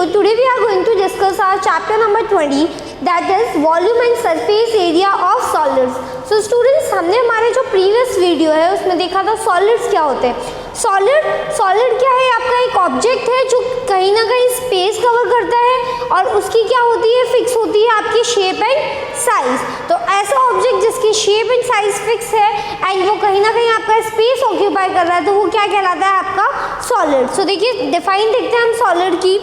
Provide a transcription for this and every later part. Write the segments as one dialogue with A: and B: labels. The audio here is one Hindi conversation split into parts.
A: So today we are going to discuss our chapter number 20, that is volume and surface area of solids. So students, हमने हमारे जो प्रीवियस वीडियो है उसमें देखा था सॉलिड्स क्या होते हैं. सॉलिड क्या है? आपका एक ऑब्जेक्ट है जो कहीं ना कहीं स्पेस कवर करता है और उसकी क्या होती है, फिक्स होती है आपकी शेप एंड साइज. तो ऐसा ऑब्जेक्ट जिसकी शेप एंड साइज फिक्स है एंड वो कहीं ना कहीं आपका स्पेस ऑक्यूपाई कर रहा है, तो वो क्या कहलाता है? आपका सॉलिड. सो देखिए डिफाइन देखते हैं हम सॉलिड की.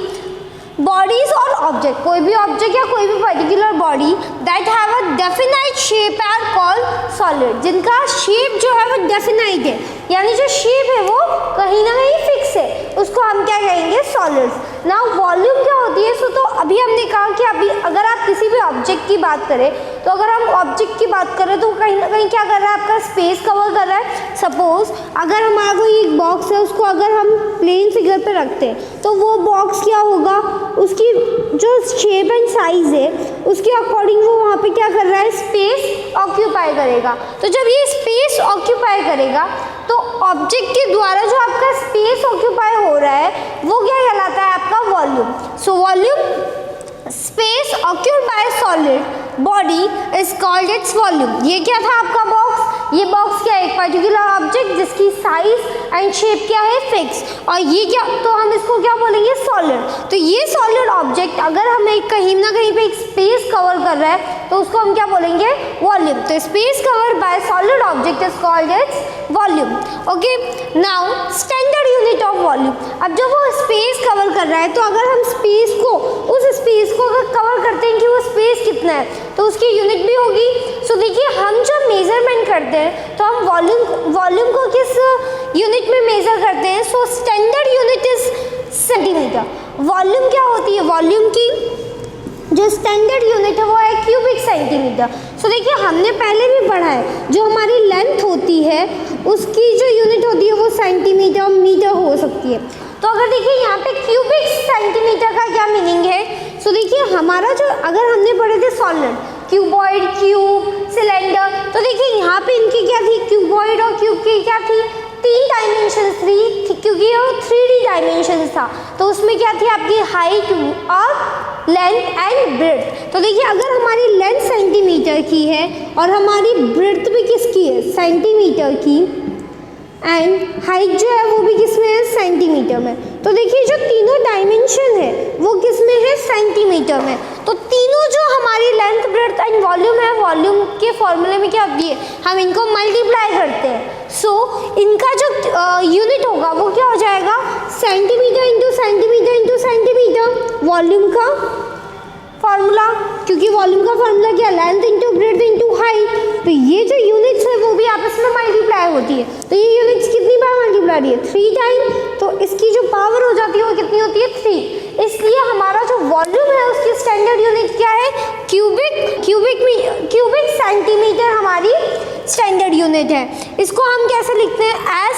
A: बॉडीज और ऑब्जेक्ट, कोई भी ऑब्जेक्ट या कोई भी particular body that have a definite shape are called solid. जिनका शेप जो है वो डेफिनाइट है, यानी जो शेप है वो कहीं ना कहीं फिक्स है, उसको हम क्या कहेंगे? सॉलिड्स. नाउ वॉल्यूम क्या होती है? तो अभी हमने कहा कि अभी अगर आप किसी भी ऑब्जेक्ट की बात करें, तो अगर हम ऑब्जेक्ट की बात करें तो कहीं ना कहीं क्या कर रहा है? आपका स्पेस कवर कर रहा है. सपोज अगर हमारा कोई एक बॉक्स है, उसको अगर हम प्लेन फिगर पे रखते हैं तो वो बॉक्स क्या होगा? उसकी जो शेप एंड साइज है उसके अकॉर्डिंग वो वहाँ पे क्या कर रहा है? स्पेस ऑक्यूपाई करेगा. तो जब ये स्पेस ऑक्यूपाई करेगा तो ऑब्जेक्ट के द्वारा जो आपका स्पेस ऑक्यूपाई हो रहा है वो क्या कहलाता है? आपका volume. So volume space occupied by solid body is called its volume. ये क्या था आपका बॉक्स? ये बॉक्स क्या है? एक पर्टिकुलर ऑब्जेक्ट जिसकी साइज एंड शेप क्या है? फिक्स. और ये क्या, तो हम इसको क्या बोलेंगे? सॉलिड. तो ये सॉलिड ऑब्जेक्ट अगर हमें कहीं ना कहीं पे एक स्पेस कवर कर रहा है तो उसको हम क्या बोलेंगे? वॉल्यूम. तो space cover by solid object is called its volume. Okay, now standard unit of volume. अब जब वो स्पेस कवर कर रहा है तो अगर हम स्पेस को, उस स्पेस को अगर कवर करते हैं कि वो स्पेस कितना है, तो उसकी यूनिट भी होगी. सो देखिए हम जब मेजरमेंट करते हैं तो हम वॉल्यूम को किस यूनिट में मेजर करते हैं? So standard unit is centimetre. Volume क्या होती है? वॉल्यूम की जो स्टैंडर्ड यूनिट है वो है क्यूबिक सेंटीमीटर. सो देखिए हमने पहले भी पढ़ा है जो हमारी लेंथ होती है उसकी जो यूनिट होती है वो सेंटीमीटर मीटर हो सकती है. तो अगर देखिए यहाँ पे क्यूबिक सेंटीमीटर का क्या मीनिंग है? सो देखिए हमारा जो, अगर हमने पढ़े थे सॉलिड, क्यूबॉइड, क्यूब, सिलेंडर, तो देखिए यहाँ पे इनकी क्या थी? क्यूबॉइड और क्यूब की क्या थी? 3 डायमेंशन थी, क्योंकि वो 3D डायमेंशन था. तो उसमें क्या थी? आपकी हाइट और लेंथ एंड ब्रेड्थ. तो देखिए अगर हमारी लेंथ सेंटीमीटर की है और हमारी ब्रेड्थ भी किसकी है? सेंटीमीटर की, एंड हाइट जो है वो भी किसमें है? सेंटीमीटर में. तो देखिए जो तीनों डायमेंशन है वो किसमें है? सेंटीमीटर में. तो तीनों जो हमारी लेंथ, ब्रेड्थ एंड वॉल्यूम है, वॉल्यूम के फॉर्मूले में क्या होती है? हम इनको मल्टीप्लाई करते हैं. सो इनका जो यूनिट होगा वो क्या हो जाएगा? Centimetre into centimetre into centimetre. Volume का फॉर्मूला, क्योंकि वॉल्यूम का फॉर्मूला क्या? Length into breadth into height. तो ये जो यूनिट्स है वो भी आपस में मल्टीप्लाई होती है. तो ये यूनिट्स कितनी बार मल्टीप्लाई होती है? 3 टाइम. तो इसकी जो पावर हो जाती है वो कितनी होती है? 3. इसलिए हमारा जो वॉल्यूम है उसकी स्टैंडर्ड यूनिट क्या है? क्यूबिक सेंटीमीटर हमारी स्टैंडर्ड यूनिट है. इसको हम कैसे लिखते हैं? एज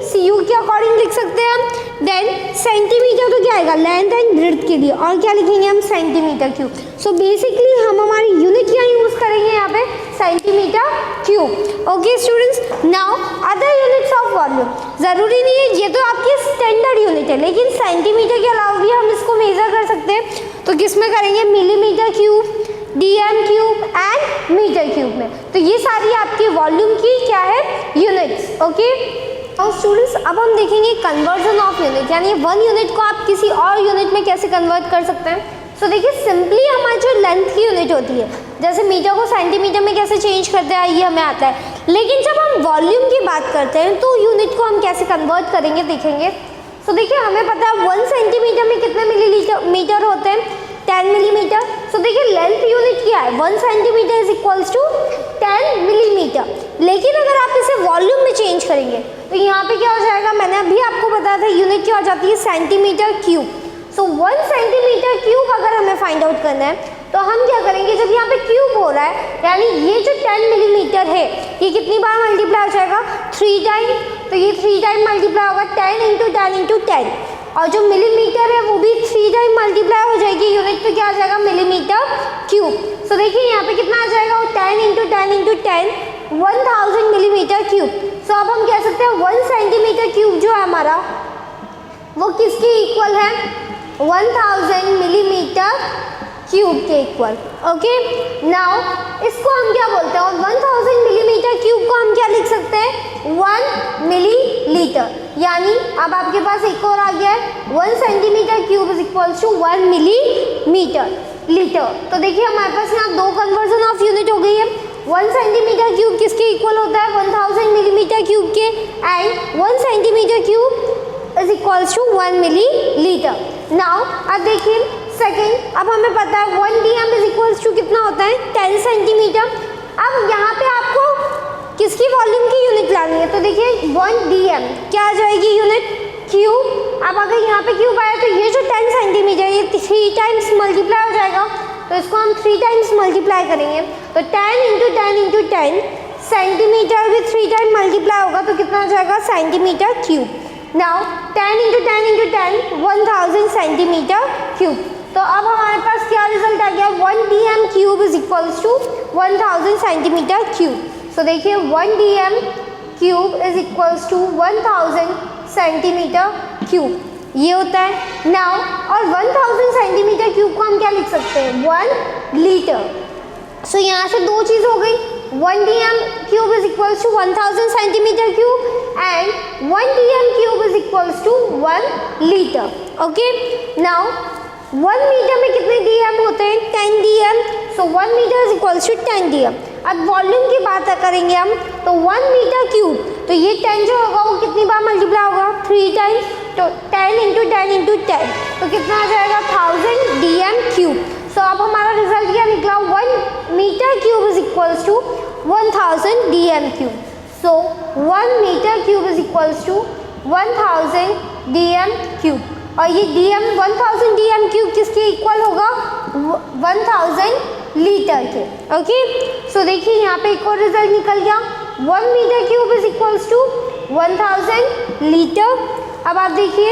A: CU के अकॉर्डिंग लिख सकते हैं हम. देन सेंटीमीटर तो क्या आएगा? लेंथ एंड ब्रेड्थ के लिए. और क्या लिखेंगे हम? Centimetre cube. सो बेसिकली हम हमारी यूनिट क्या यूज करेंगे यहाँ पे? Centimetre cube. Okay students, now other units of volume. जरूरी नहीं है, ये तो आपकी स्टैंडर्ड यूनिट है, लेकिन सेंटीमीटर के अलावा भी हम इसको मेजर कर सकते हैं. तो किस में करेंगे? Millimetre cube, DM cube and metre cube में. तो ये सारी आपकी वॉल्यूम की क्या है? यूनिट्स. ओके और स्टूडेंट्स, अब हम देखेंगे कन्वर्जन ऑफ यूनिट, यानी 1 यूनिट को आप किसी और यूनिट में कैसे कन्वर्ट कर सकते हैं. सो देखिए सिंपली हमारी जो लेंथ की यूनिट होती है, जैसे मीटर को सेंटीमीटर में कैसे चेंज करते हैं ये हमें आता है, लेकिन जब हम वॉल्यूम की बात करते हैं तो यूनिट को हम कैसे कन्वर्ट करेंगे देखेंगे. सो देखिए हमें पता है 1 सेंटीमीटर में कितने मीटर होते हैं? 10 मिलीमीटर. सो देखिए लेंथ यूनिट क्या है? 1 centimetre is equals to 10 millimetre. लेकिन अगर आप इसे वॉल्यूम में चेंज करेंगे तो यहाँ पे क्या हो जाएगा? मैंने अभी आपको बताया था यूनिट क्या हो जाती है? Centimetre cube. So 1 centimetre cube अगर हमें फाइंड आउट करना है तो हम क्या करेंगे? जब यहाँ पे क्यूब हो रहा है, यानी ये जो 10 मिलीमीटर है ये कितनी बार मल्टीप्लाई हो जाएगा? 3 टाइम. तो ये 3 टाइम मल्टीप्लाई होगा 10 इंटू 10 इंटू 10. और जो मिलीमीटर है वो भी 3 टाइम मल्टीप्लाई हो जाएगी. यूनिट पे क्या आ जाएगा? Millimetre cube. सो देखिए यहाँ पे कितना आ जाएगा? 10 इंटू 10 इंटू 10, 1000 मिलीमीटर क्यूब. सो अब हम कह सकते हैं 1 सेंटीमीटर क्यूब जो है हमारा वो किसके इक्वल है? 1000 मिलीमीटर क्यूब के इक्वल। ओके, नाउ इसको हम क्या बोलते हैं, और 1000 मिलीमीटर क्यूब को हम क्या लिख सकते हैं, 1 मिलीलीटर। यानी अब आपके पास एक और आ गया है, 1 centimetre cube is equals to 1 millimetre litre. तो देखिए हमारे पास यहाँ दो कन्वर्जन ऑफ यूनिट हो गई है। 1 सेंटीमीटर क्यूब किसके इक्वल होता है, 1000 मिलीमीटर क्यूब के, and 1 centimetre cube is equals to 1 millilitre. Now अब देखिए सेकेंड, अब हमें पता है 1 dm इज इक्वल्स टू कितना होता है, 10 सेंटीमीटर। अब यहाँ पे आपको किसकी वॉल्यूम की यूनिट लानी है, तो देखिए 1 dm क्या आ जाएगी यूनिट, क्यूब। अब अगर यहाँ पे क्यूब आया तो ये जो 10 सेंटीमीटर ये 3 टाइम्स मल्टीप्लाई हो जाएगा, तो इसको हम 3 टाइम्स मल्टीप्लाई करेंगे, तो 10 इंटू 10 इंटू 10 सेंटीमीटर भी 3 टाइम मल्टीप्लाई होगा, तो कितना हो जाएगा, centimetre cube. Now 10 into 10 into 10 1000 centimetre cube. तो अब हमारे पास क्या रिजल्ट आ गया, 1 dm cube is equals to 1000 centimetre cube. So देखिए 1 dm cube is equals to 1000 centimetre cube, ये होता है। नाउ और 1000 सेंटीमीटर क्यूब को हम क्या लिख सकते हैं, 1 लीटर। सो यहाँ से दो चीज़ हो गई, 1 dm cube is equals to 1000 centimetre cube and 1 dm cube is equals to 1 litre. Okay, now 1 metre में कितने dm होते हैं, 10 dm। So 1 metre is equals to 10 dm। अब वॉल्यूम की बात करेंगे हम, तो 1 मीटर क्यूब, तो ये 10 जो होगा वो कितनी बार मल्टीप्लाई होगा, 3 टाइम्स, तो 10 इंटू 10 इंटू 10, तो कितना आ जाएगा, 1000 dm क्यूब। सो अब हमारा रिजल्ट क्या निकला, 1 metre cube is equals to 1000 dm cube. So 1 metre cube is equals to 1000 dm cube, और ये dm 1000 dm क्यूब किसके इक्वल होगा, 1000 लीटर के। ओके, सो देखिए यहाँ पे एक और रिजल्ट निकल गया, 1 metre cube is equals to 1000 litre. अब आप देखिए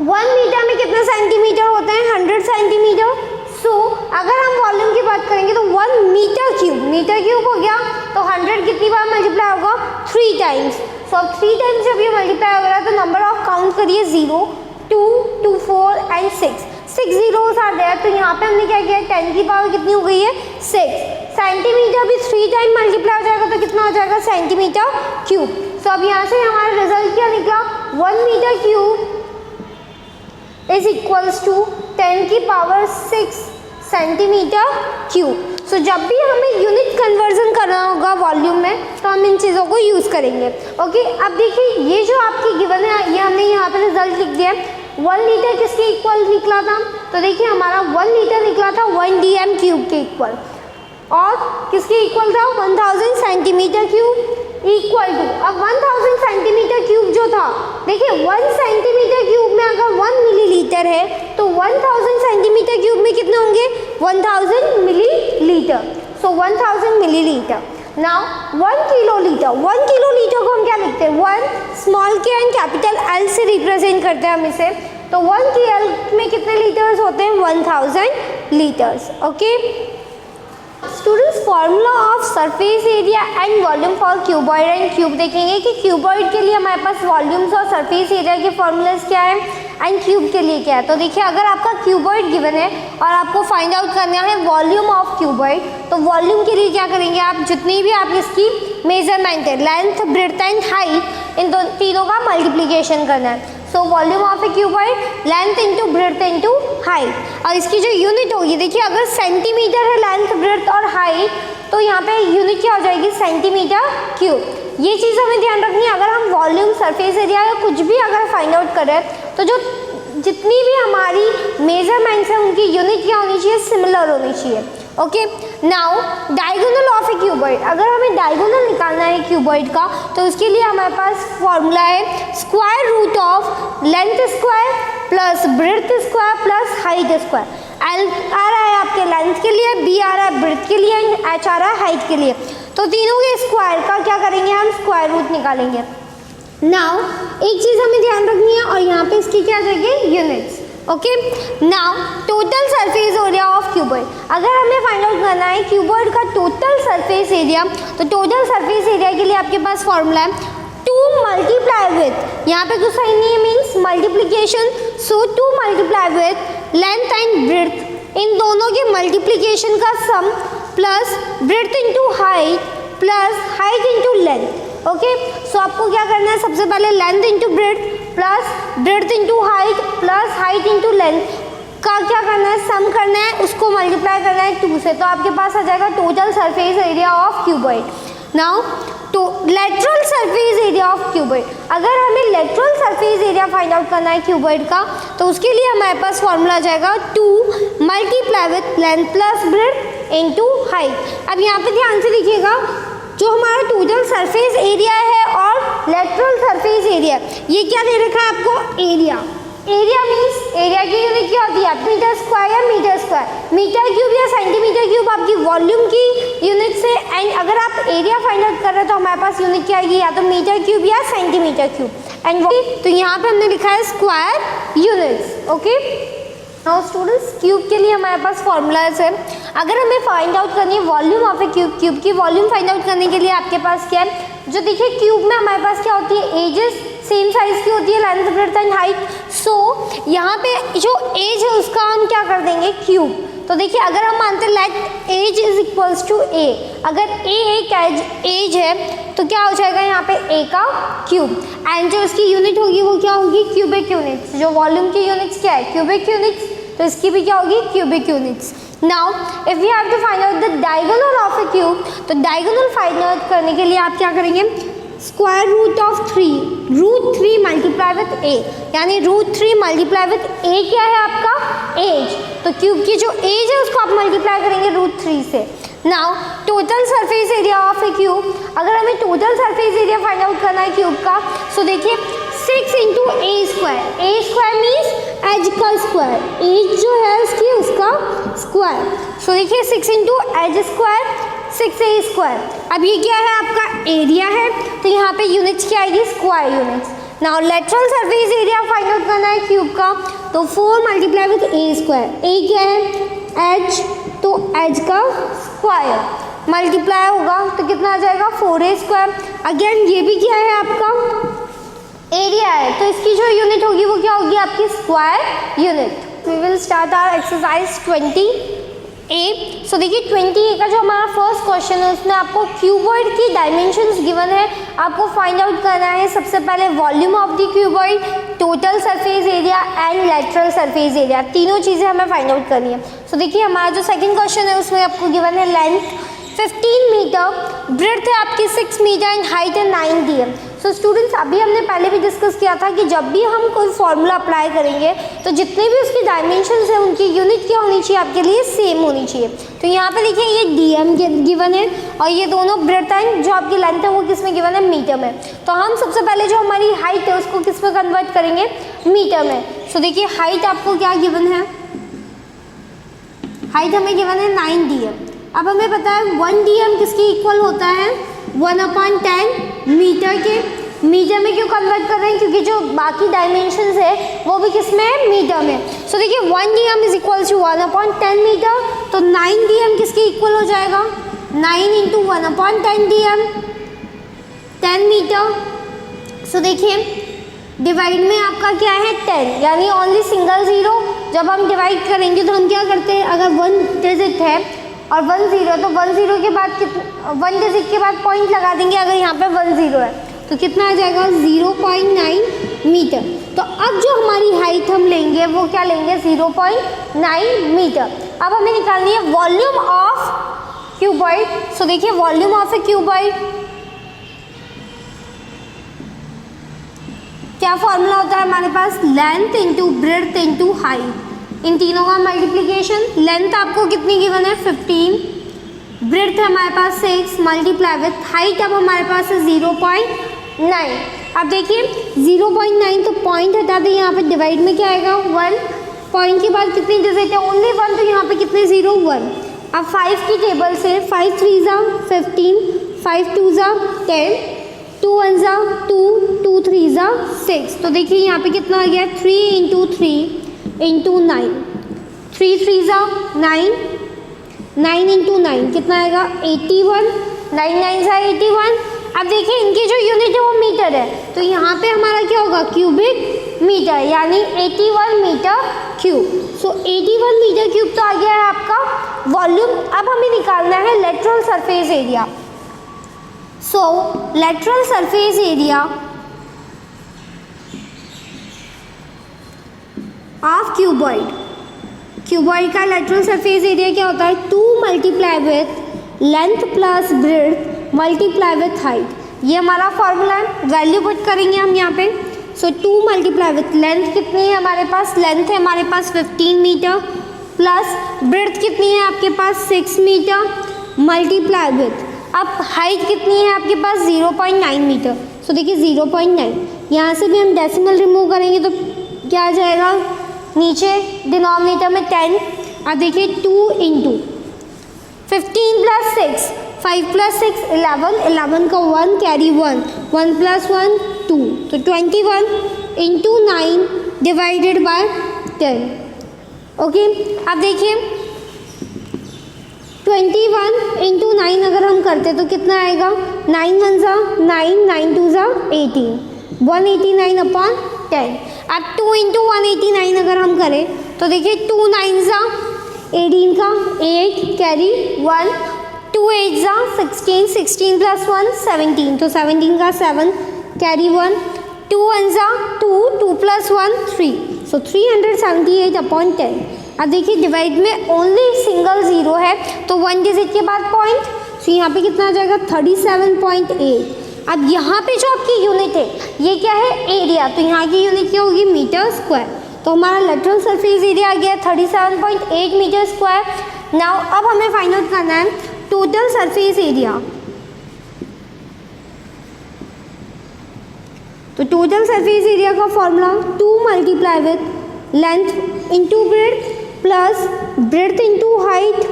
A: 1 मीटर में कितने सेंटीमीटर होते हैं, 100 सेंटीमीटर। सो अगर हम वॉल्यूम की बात करेंगे तो 1 मीटर क्यूब हो गया, तो 100 कितनी बार मल्टीप्लाई होगा, 3 टाइम्स। सो अब 3 टाइम्स जब ये मल्टीप्लाई हो रहा है तो नंबर ऑफ काउंट करिए, 0 2 2 4 एंड 6 zeros आर देयर। तो यहाँ पे हमने क्या किया, 10 की पावर कितनी हो गई है, 6। सेंटीमीटर भी 3 टाइम मल्टीप्लाई हो जाएगा, तो कितना हो जाएगा, सेंटीमीटर क्यूब। सो अब यहाँ से हमारा रिजल्ट क्या निकला, 1 metre cube is equals to 10 की पावर 6 सेंटीमीटर क्यूब। सो जब भी हमें यूनिट कन्वर्जन करना होगा वॉल्यूम में, तो हम इन चीज़ों को यूज़ करेंगे। ओके, अब देखिए ये जो आपकी गिवन है, ये हमने यहाँ पे रिजल्ट लिख दिया है। 1 लीटर किसके इक्वल निकला था, तो देखिए हमारा 1 लीटर निकला था 1 dm क्यूब के इक्वल, और किसके इक्वल था, 1000 सेंटीमीटर क्यूब इक्वल टू, अब 1000 सेंटीमीटर क्यूब जो था, देखिए 1 सेंटीमीटर क्यूब में अगर 1 मिलीलीटर है, तो 1000 सेंटीमीटर क्यूब में कितने होंगे, 1000 मिलीलीटर। सो 1000 मिलीलीटर। नाउ 1 किलोलीटर को हम क्या लिखते हैं, 1 स्मॉल के एंड कैपिटल L से रिप्रेजेंट करते हैं हम इसे। तो 1 KL में कितने लीटर्स होते हैं, 1000 litres. Okay students, formula of surface area and volume for cuboid and cube देखेंगे कि क्यूबॉइड के लिए हमारे पास वॉल्यूम्स और सरफेस एरिया के फॉर्मूलाज क्या है एंड क्यूब के लिए क्या है। तो देखिए अगर आपका क्यूबॉइड गिवन है और आपको फाइंड आउट करना है वॉल्यूम ऑफ क्यूबॉइड, तो वॉल्यूम के लिए क्या करेंगे आप, जितनी भी आप इसकी मेजरमेंट है, लेंथ ब्रेड्थ एंड हाइट, इन तीनों का मल्टीप्लीकेशन करना है। सो volume of a cuboid, length into breadth into height, और इसकी जो यूनिट होगी, देखिए अगर सेंटीमीटर है लेंथ ब्रेड्थ और हाइट, तो यहाँ पे यूनिट क्या हो जाएगी, सेंटीमीटर क्यूब। ये चीज़ हमें ध्यान रखनी है। अगर हम वॉल्यूम, सरफेस एरिया या कुछ भी अगर फाइंड आउट करें, तो जो जितनी भी हमारी मेजरमेंट्स हैं उनकी यूनिट क्या होनी चाहिए, सिमिलर होनी चाहिए। Okay, now diagonal of a cuboid, अगर हमें डायगोनल निकालना है क्यूबॉइड का, तो उसके लिए हमारे पास फॉर्मूला है square root of length square plus breadth square plus height square. L आ रहा है आपके लेंथ के लिए, बी आ रहा है ब्रेड्थ के लिए, एंड एच आ रहा है हाइट के लिए। तो तीनों के स्क्वायर का क्या करेंगे, हम स्क्वायर रूट निकालेंगे। नाउ एक चीज़ हमें ध्यान रखनी है, और यहाँ पे इसकी क्या आ जाएगी, units. Okay, now total surface area of cuboid, अगर हमें फाइंड आउट करना है क्यूबॉइड का टोटल सरफेस एरिया, तो टोटल सरफेस एरिया के लिए आपके पास फॉर्मूला है 2 मल्टीप्लाई विथ, यहाँ पे कुछ साइन नहीं है, means multiplication. So to multiply with length and breadth, इन दोनों के मल्टीप्लिकेशन का sum plus breadth into height plus height into length. Okay, so आपको क्या करना है, सबसे पहले length into breadth plus breadth into height plus height into length का क्या करना है, सम करना है, उसको मल्टीप्लाई करना है 2 से, तो आपके पास आ जाएगा total surface area of cuboid. Now तो lateral surface area of cuboid, अगर हमें lateral surface area find out करना है क्यूबॉइड का, तो उसके लिए हमारे पास फॉर्मूला आ जाएगा 2 multiply with length plus breadth into height. अब यहाँ पे ध्यान से देखिएगा, जो हमारा टोटल सरफेस एरिया है और लेटरल सरफेस एरिया, ये क्या दे रखा है आपको, एरिया। एरिया मीन्स एरिया की यूनिट क्या होती है, मीटर स्क्वायर या मीटर स्क्वायर, मीटर क्यूब या सेंटीमीटर क्यूब आपकी वॉल्यूम की यूनिट से। एंड अगर आप एरिया फाइंड आउट कर रहे हैं तो हमारे पास यूनिट क्या आएगी, या तो मीटर क्यूब या सेंटीमीटर क्यूब। एंड तो यहाँ पे हमने लिखा है square units. Okay, now students, cube के लिए हमारे पास फॉर्मूलाज है। अगर हमें फाइंड आउट करनी है volume of a cube, cube की वॉल्यूम फाइंड आउट करने के लिए आपके पास क्या है, जो देखिए क्यूब में हमारे पास क्या होती है, एजेस सेम साइज की होती है, लेंथ ब्रेड्थ एंड हाइट। सो यहाँ पे जो एज है उसका हम क्या कर देंगे, क्यूब। तो देखिए अगर हम मानते हैं let edge is equals to A, अगर ए एक एज है तो क्या हो जाएगा यहाँ पे ए का क्यूब, एंड जो इसकी यूनिट होगी वो क्या होगी, क्यूबिक यूनिट्स। जो वॉल्यूम की यूनिट्स क्या है, क्यूबिक यूनिट्स, तो इसकी भी क्या होगी, cubic units. Now if you have to find out the diagonal of a cube, तो डायगोनल फाइंड आउट करने के लिए आप क्या करेंगे, square root of 3, root 3 multiply with A, यानी रूट 3 मल्टीप्लाई विथ ए क्या है आपका, एज। तो क्यूब की जो एज है उसको आप मल्टीप्लाई करेंगे रूट 3 से। Now total surface area of a cube, अगर हमें total surface area find out करना है क्यूब का, सो देखिए 6 इंटू ए स्क्वायर, ए स्क्वायर मीन्स एज का स्क्वायर, एज जो है उसकी उसका स्क्वायर। सो देखिए 6 into as square 6a square. अब ये क्या है, आपका एरिया है, तो यहाँ पे यूनिट्स क्या आएगी, square units. Now lateral surface area find out करना है क्यूब का, तो 4 मल्टीप्लाई विथ ए स्क्वायर, ए क्या है, एच, तो एच का स्क्वायर मल्टीप्लाई होगा तो कितना आ जाएगा, 4a स्क्वायर। अगेन ये भी क्या है आपका, एरिया है, तो इसकी जो यूनिट होगी वो क्या होगी, आपकी square unit. We will start our exercise 20A। So देखिए 20A का जो हमारा फर्स्ट क्वेश्चन है उसमें आपको क्यूबॉइड की डायमेंशंस गिवन है, आपको फाइंड आउट करना है सबसे पहले volume of the cuboid, total surface area and lateral surface area, तीनों चीज़ें हमें फाइंड आउट करनी है। सो देखिए हमारा जो सेकंड क्वेश्चन है उसमें आपको गिवन है लेंथ 15 मीटर, ब्रेड्थ है आपकी 6 मीटर एंड हाइट है 9 dm। सो स्टूडेंट्स, अभी हमने पहले भी डिस्कस किया था कि जब भी हम कोई फॉर्मूला अप्लाई करेंगे तो जितने भी उसकी डायमेंशंस हैं उनकी यूनिट क्या होनी चाहिए, आपके लिए सेम होनी चाहिए। तो यहाँ पे देखिए ये dm गिवन है और ये दोनों ब्रेड्थ एंड जो आपकी लेंथ है वो किस में गिवन है, मीटर में। तो हम सबसे पहले जो हमारी हाइट है उसको किस में कन्वर्ट करेंगे, मीटर में। सो देखिए हाइट आपको क्या गिवन है, हाइट हमें गिवन है 9 dm। अब हमें पता है 1 dm किसके इक्वल होता है, 1/10 मीटर के। मीटर में क्यों कन्वर्ट कर रहे हैं, क्योंकि जो बाकी डायमेंशंस है वो भी किस में है, मीटर में। सो देखिए 1 dm is equal to 1/10 metre, तो 9 dm किसके इक्वल हो जाएगा, 9 इंटू 1/10 dm, 10 मीटर। सो देखिए डिवाइड में आपका क्या है 10, यानी ओनली सिंगल जीरो। जब हम डिवाइड करेंगे तो हम क्या करते हैं, अगर 1 डिजिट है और 1 0, तो 1 0 के बाद 1 डिजिट के बाद पॉइंट लगा देंगे। अगर यहाँ पे 1 0 है तो कितना आ जाएगा, 0.9 मीटर। तो अब जो हमारी हाइट हम लेंगे वो क्या लेंगे, 0.9 मीटर। अब हमें निकालनी है वॉल्यूम ऑफ क्यूबॉइड। सो देखिए वॉल्यूम ऑफ ए क्यूबॉइड क्या फॉर्मूला होता है हमारे पास, length into breadth into height, इन तीनों का मल्टीप्लीकेशन। लेंथ आपको कितनी गिवन है, 15, ब्रेड्थ है हमारे पास 6 मल्टीप्लाई विथ हाइट अब हमारे पास है 0.9। अब देखिए 0.9 तो पॉइंट हटा दें, यहाँ पे डिवाइड में क्या आएगा 1, पॉइंट के बाद कितनी डिजिट है, ओनली 1, तो यहाँ पे कितने 0 1। अब 5 की टेबल से 5 3 15, 5 2 10, 2 1 2, 2 3 6। तो देखिए यहाँ पे कितना आ गया, 3 इंटू 3 इंटू 9, 3 3 9, 9 इंटू 9 कितना आएगा 81, 9 9 81। अब देखिए इनकी जो यूनिट है वो मीटर है, तो यहाँ पे हमारा क्या होगा, क्यूबिक मीटर यानी 81 मीटर क्यूब। सो 81 मीटर क्यूब तो आ गया है आपका वॉल्यूम। अब हमें निकालना है lateral surface area. So lateral surface area of cuboid, cuboid का लेटरल सरफेस एरिया क्या होता है? 2 multiply with length plus breadth multiply with height. ये हमारा फॉर्मूला है, वैल्यू पुट करेंगे हम यहाँ पे। सो 2 मल्टीप्लाई विथ लेंथ कितनी है हमारे पास? लेंथ है हमारे पास 15 मीटर प्लस ब्रेड्थ कितनी है आपके पास? 6 मीटर मल्टीप्लाई विथ, अब हाइट कितनी है आपके पास? 0.9 मीटर। सो देखिए 0.9, यहाँ से भी हम डेसिमल रिमूव करेंगे तो क्या आ जाएगा? नीचे डिनोमिनेटर में 10। अब देखिए 2 इंटू 15 प्लस 6, 5 प्लस 6 11, 11 का 1 कैरी 1, 1 प्लस 1 2, तो 21 इंटू 9 डिवाइडेड बाय 10। ओके, अब देखिए 21 इंटू 9 अगर हम करते तो कितना आएगा? 9 1 जा 9, 9 2 जा 18, 189 अपॉन 10। अब 2 इंटू 189 अगर हम करें तो देखिए 2 9 जा 18 का 8 कैरी 1, 2 8 जा 16, 16 प्लस 1 17, तो 17 का 7 कैरी 1, 2 1 जा 2, 2 प्लस 1 3, सो 378 अपॉन 10। अब देखिए डिवाइड में ओनली सिंगल जीरो है तो 1 डिजिट के बाद पॉइंट, सो यहाँ पे कितना आ जाएगा? 37.8। अब यहाँ पे जो आपकी यूनिट है ये क्या है? एरिया, तो यहाँ की यूनिट क्या होगी? Metre square. तो हमारा लेटरल सरफेस एरिया आ गया 37.8 मीटर स्क्वायर। नाउ अब हमें फाइंड आउट करना है टोटल सरफेस एरिया। तो टोटल सरफेस एरिया का formula 2 multiply with length into breadth plus breadth into height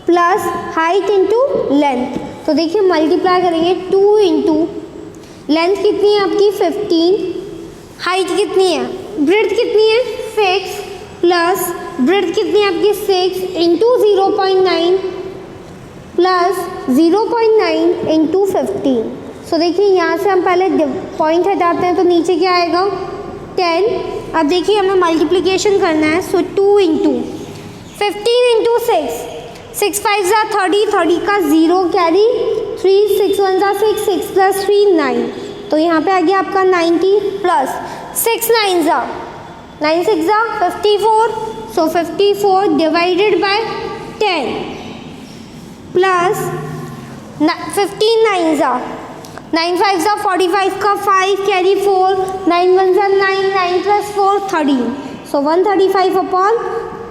A: plus height into length. तो देखिए मल्टीप्लाई करेंगे 2 इंटू लेंथ कितनी है आपकी? 15, हाइट कितनी है? ब्रेड्थ कितनी है? 6 प्लस ब्रेड्थ कितनी है आपकी? 6 इंटू 0.9 प्लस 0.9 इंटू 15। सो देखिए यहाँ से हम पहले पॉइंट हटाते हैं तो नीचे क्या आएगा? 10। अब देखिए हमें मल्टीप्लिकेशन करना है। सो 2 इंटू 15 इंटू 6, 6 5 जा 30, 30 का 0 कैरी 3, 6 1 जा 6, 6 प्लस 3 9, तो यहाँ पे आ गया आपका 90 प्लस 6 9 जा 9 6 जा 54, सो 54 डिवाइडेड बाय 10 प्लस 15 9 जा 9 5 जा 45 का 5 कैरी 4, 9 1 जा 9, 9 प्लस 4 13, सो 135 अपॉन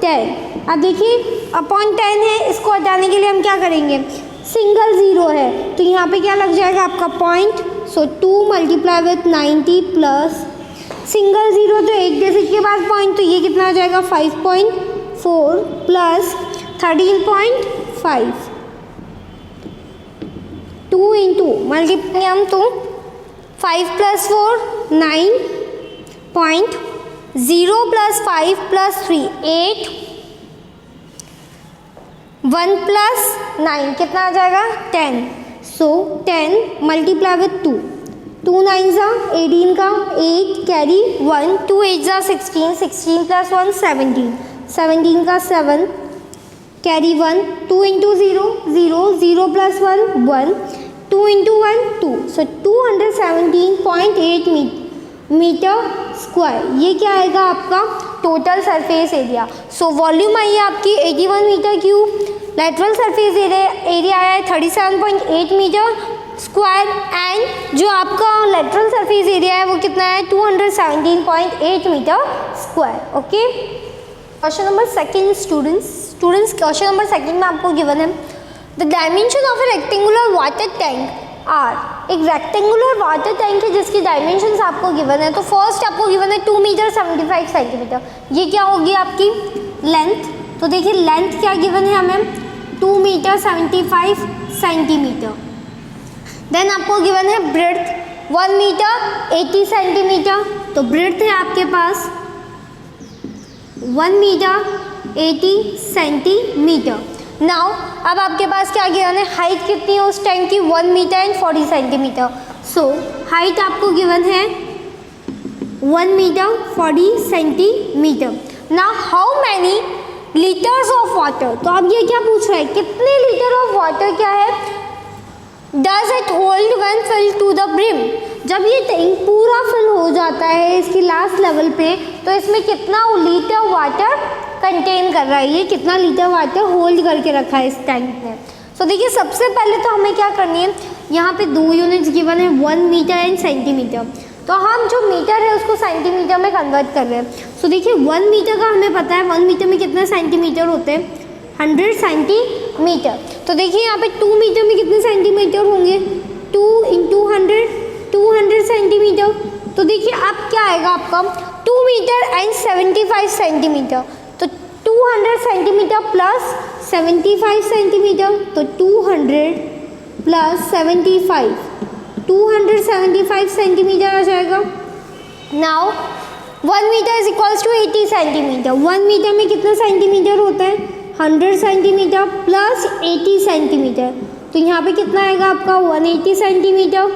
A: 10। अब देखिए अपॉन 10 है, इसको हटाने के लिए हम क्या करेंगे? सिंगल ज़ीरो है तो यहाँ पे क्या लग जाएगा आपका point. So 2 multiply with 90 plus single zero तो एक डिजिट के बाद पॉइंट, तो ये कितना आ जाएगा? 5.4 प्लस 13.5, 2 इंटू मल्टीप्लाई हम तो 5 plus 4 9 point 0 plus 5 plus 3 8, 1 plus 9 कितना आ जाएगा? 10। सो 10 मल्टीप्लाई विथ 2, 2 9 जा 18 का 8 कैरी 1, 2 8 जा 16, 16 प्लस 1 17, 17 का 7 carry 1, 2 into 0 0, 0 plus 1 1, 2 into 1 2, so 217.8 metre square. ये क्या आएगा आपका? Total surface area. So volume आई है आपकी 81 metre cube, lateral surface area आया है 37.8 मीटर स्क्वायर, एंड जो आपका लेटरल सरफेस एरिया है वो कितना है? 217.8 metre square. Okay, question number second students question number second में आपको गिवन है the dimension of a rectangular water tank are. एक रेक्टेंगुलर वाटर टैंक है जिसकी डायमेंशंस आपको गिवन है। तो फर्स्ट आपको गिवन है 2 मीटर 75 सेंटीमीटर, ये क्या होगी आपकी लेंथ। तो देखिए लेंथ क्या गिवन है हमें? 2 मीटर 75 सेंटीमीटर। देन आपको गिवन है ब्रेड्थ 1 मीटर 80 सेंटीमीटर, तो ब्रेड्थ है आपके पास 1 मीटर 80 सेंटीमीटर। नाउ अब आपके पास क्या गिवन है? हाइट कितनी है उस टैंक की? 1 metre and 40 centimetre. So height आपको गिवन है 1 metre 40 centimetre. Now how many litres of water, तो अब ये क्या पूछ रहा है, कितने लीटर ऑफ वाटर क्या है, does it hold when fill to the brim, जब ये टैंक पूरा फिल हो जाता है इसकी लास्ट लेवल पे, तो इसमें कितना लीटर वाटर कंटेन कर रहा है, ये कितना लीटर वाटर होल्ड करके रखा है इस टैंक में। सो देखिए सबसे पहले तो हमें क्या करनी है, यहाँ पे 2 यूनिट्स गिवन है, 1 मीटर एंड सेंटीमीटर, तो हम जो मीटर है उसको सेंटीमीटर में कन्वर्ट कर रहे हैं। सो देखिए 1 मीटर का हमें पता है, 1 मीटर में कितने सेंटीमीटर होते हैं, 100 सेंटीमीटर। तो देखिए यहाँ पे 2 मीटर में कितने सेंटीमीटर होंगे, 2 × 100 200 सेंटीमीटर। तो देखिए अब क्या आएगा आपका 2 मीटर एंड 75 सेंटीमीटर, तो 200 सेंटीमीटर प्लस 75 सेंटीमीटर, तो 200 प्लस 75 275 सेंटीमीटर आ जाएगा। Now 1 metre is equals to 80 centimetre, 1 metre में कितना सेंटीमीटर होता है, 100 सेंटीमीटर प्लस 80 सेंटीमीटर, तो यहाँ पे कितना आएगा आपका 180 सेंटीमीटर।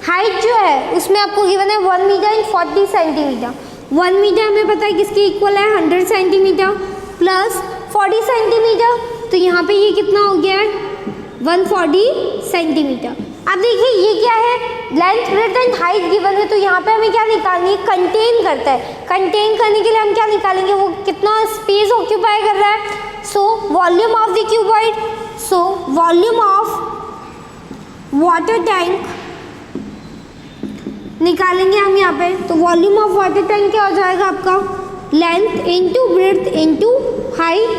A: हाइट जो है उसमें आपको गिवन है 1 मीटर एंड 40 सेंटीमीटर, 1 मीटर हमें पता है किसके इक्वल है, 100 सेंटीमीटर प्लस 40 सेंटीमीटर, तो यहाँ पे ये कितना हो गया है 140 सेंटीमीटर। अब देखिए ये क्या है, length breadth and height given है, तो यहाँ पे हमें क्या निकालनी है, कंटेन करता है, कंटेन करने के लिए हम क्या निकालेंगे, वो कितना स्पेस ऑक्यूपाई कर रहा है, सो volume of the cuboid, so volume of water tank निकालेंगे हम यहाँ पे, तो वॉल्यूम ऑफ वाटर टैंक क्या हो जाएगा आपका, length into breadth into height.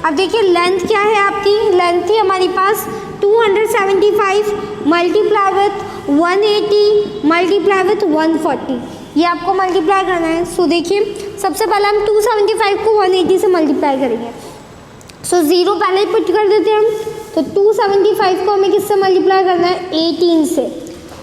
A: अब देखिए लेंथ क्या है आपकी, लेंथ थी हमारी पास 275 मल्टीप्लाई विथ 180 मल्टीप्लाई विथ 140, ये आपको मल्टीप्लाई करना है। सो देखिए सबसे पहले हम 275 को 180 से मल्टीप्लाई करेंगे, सो 0 पहले ही पुट कर देते हैं हम, तो 275 को हमें किससे मल्टीप्लाई करना है, 18 से।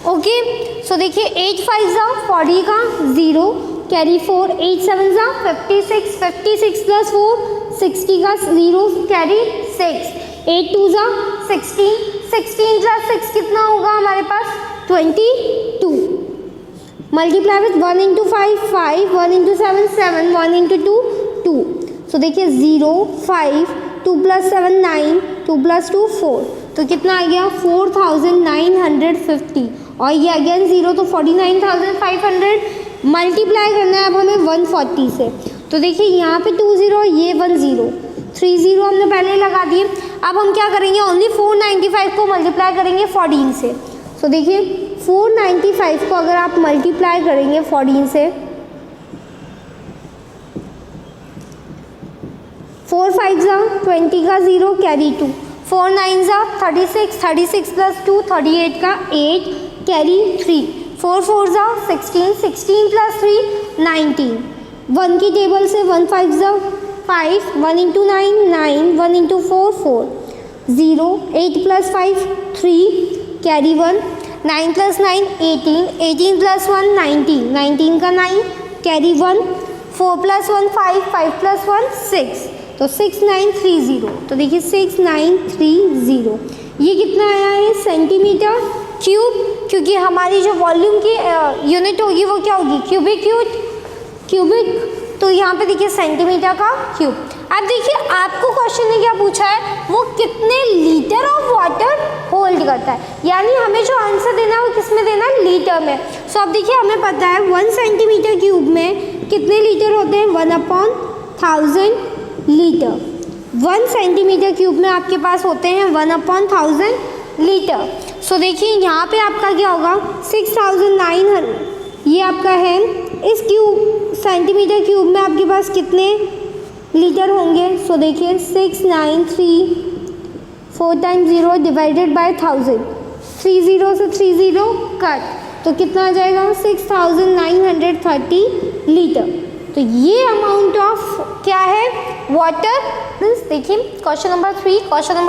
A: ओके सो देखिए 8 5 जा 40 का 0 कैरी 4, 8 7 जा 56, 56 प्लस 4 60 का 0 कैरी 6, 8 2 जा 16, 16 प्लस 6 कितना होगा हमारे पास 22, multiply with 1 into 5 5, 1 into 7 7, 1 into 2 2, सो देखिए 0 5 2 प्लस 7 9, 2 प्लस 2 4, तो कितना आ गया 4950, और ये अगेन 0 तो 49,500, मल्टीप्लाई करना है अब हमें 140 से, तो देखिए यहाँ पे 2 0, ये 1 0, 3 0 हमने पहले ही लगा दिए। अब हम क्या करेंगे, ओनली 495 को मल्टीप्लाई करेंगे 14 से, सो देखिए 495 को अगर आप मल्टीप्लाई करेंगे 14 से, 4 5 जा 20 का 0 कैरी 2, 4 9 जा 36, 36 प्लस 2 38 का 8 कैरी 3, 4 4 जा 16, 16 प्लस 3 19, 1 की टेबल से 1 5 जा 5, 1 into 9 9, 1 into 4 4, 0 8 plus 5 3 carry 1, 9 plus 9 18, 18 plus 1 19, 19 का 9 कैरी 1, 4 प्लस 1 5, 5 प्लस 1 6, तो 6930, तो देखिए 6930, ये कितना आया है सेंटीमीटर क्यूब, क्योंकि हमारी जो वॉल्यूम की यूनिट होगी वो क्या होगी, क्यूबिक, तो यहाँ पे देखिए सेंटीमीटर का क्यूब। अब देखिए आपको क्वेश्चन ने क्या पूछा है, वो कितने लीटर ऑफ वाटर होल्ड करता है, यानी हमें जो आंसर देना है वो किस में देना है, लीटर में। सो अब देखिए हमें पता है 1 सेंटीमीटर क्यूब में कितने लीटर होते हैं, 1/1000 लीटर, 1 सेंटीमीटर क्यूब में आपके पास होते हैं 1/1000 लीटर। सो देखिए यहाँ पे आपका क्या होगा 6900, ये आपका है, इस क्यूब सेंटीमीटर क्यूब में आपके पास कितने लीटर होंगे। सो देखिए 693 4 टाइम्स 0 डिवाइडेड बाय 1000, 30 से 30 कट, तो कितना आ जाएगा 6930 लीटर। तो ये अमाउंट ऑफ क्या है वाटर। देखिए क्वेश्चन नंबर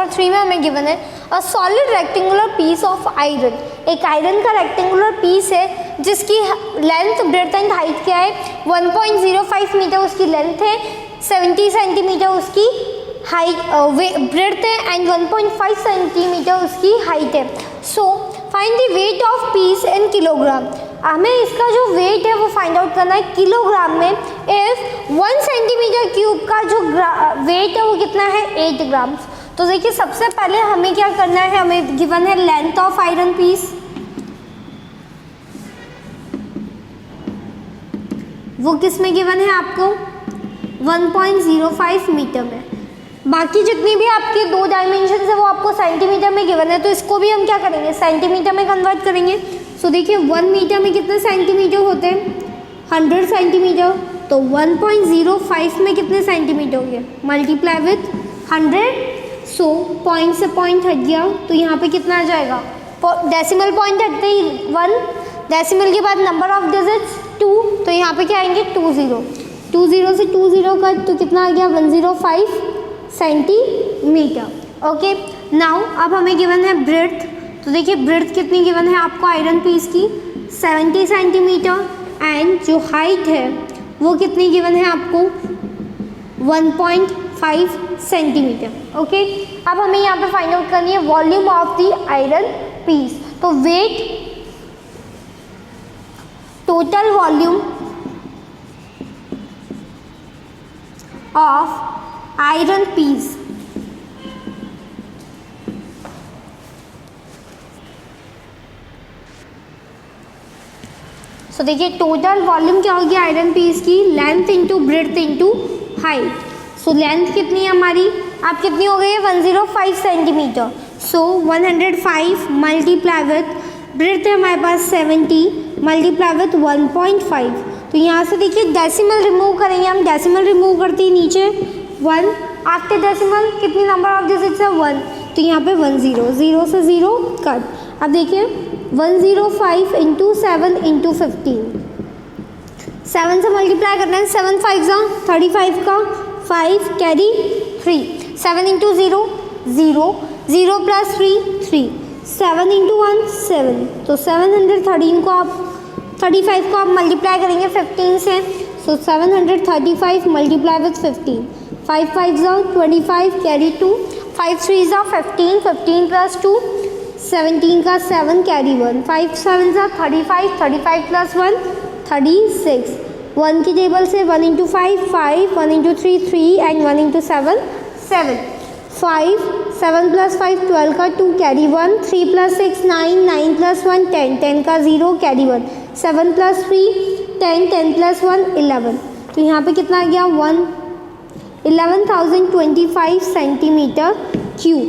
A: 3 में हमें गिवन है a solid rectangular piece of iron, एक आयरन का रेक्टेंगुलर पीस है जिसकी लेंथ ब्रेड्थ एंड हाइट क्या है 1.05 मीटर उसकी लेंथ है, 70 सेंटीमीटर उसकी हाइट ब्रेड्थ है एंड 1.5 सेंटीमीटर उसकी हाइट है। So find the weight of peace in kilogram. हमें इसका जो वेट है वो फाइंड आउट करना है किलोग्राम में। इफ 1 सेंटीमीटर क्यूब का जो वेट है वो कितना है 8 ग्राम। तो देखिए सबसे पहले हमें क्या करना है, हमें गिवन है लेंथ ऑफ आयरन पीस, वो किस में गिवन है आपको 1.05 मीटर में। बाकी जितनी भी आपके 2 डायमेंशन है वो आपको सेंटीमीटर में गिवन है, तो इसको भी हम क्या करेंगे सेंटीमीटर में कन्वर्ट करेंगे। सो देखिए 1 मीटर में कितने सेंटीमीटर होते हैं 100 सेंटीमीटर, तो 1.05 में कितने सेंटीमीटर हो गए मल्टीप्लाई विथ 100। सो पॉइंट से पॉइंट हट गया, तो यहाँ पे कितना आ जाएगा, डेसिमल पॉइंट हटते ही 1, डेसिमल के बाद नंबर ऑफ डिजिट्स 2, तो यहाँ पे क्या आएंगे 20 से 20 का तो कितना आ गया 105 सेंटीमीटर। ओके, नाउ अब हमें गिवन है ब्रेड्थ, तो देखिए ब्रेड्थ कितनी गिवन है आपको आयरन पीस की 70 सेंटीमीटर, एंड जो हाइट है वो कितनी गिवन है आपको 1.5 सेंटीमीटर। ओके, अब हमें यहाँ पे फाइंड आउट करनी है volume of the iron piece. तो wait, total volume of iron piece, so देखिए टोटल वॉल्यूम क्या होगी आयरन पीस की, length into breadth into height. So length कितनी है हमारी, आप कितनी हो गई है 105 centimetre, so 105 multiply with breadth है हमारे पास 70 मल्टीप्लाई विथ 1.5। तो यहाँ से देखिए डेसिमल रिमूव करेंगे हम, डेसिमल रिमूव करते ही नीचे 1, आफ्टर डेसिमल कितनी नंबर ऑफ डिजिट्स है 1, तो यहाँ पे 10, 0 से 0 कट। अब देखिए 105 इंटू 7 इंटू 15, 7 से मल्टीप्लाई करना है, 7 5 35 का 5 कैरी 3, 7 इंटू 0 0, 0 प्लस 3 7 इंटू 1 7, तो 713 को आप 35 को आप मल्टीप्लाई करेंगे 15 से, सो 735 मल्टीप्लाई विथ 15, 5 5 25 कैरी 2, 5 3 15, 15 प्लस 2 17 का 7 कैरी 1, 5 7 35, 35 प्लस 1 36, 1 की टेबल से 1 into 5 5, 1 into 3 3 and 1 into 7 7, 5 7 plus 5 12 का 2 कैरी 1, 3 प्लस 6 9, 9 प्लस 1 10, 10 का 0 कैरी 1, 7 प्लस 3 10, 10 प्लस 1 11, तो यहाँ पे कितना आ गया 11,025 सेंटीमीटर क्यूब।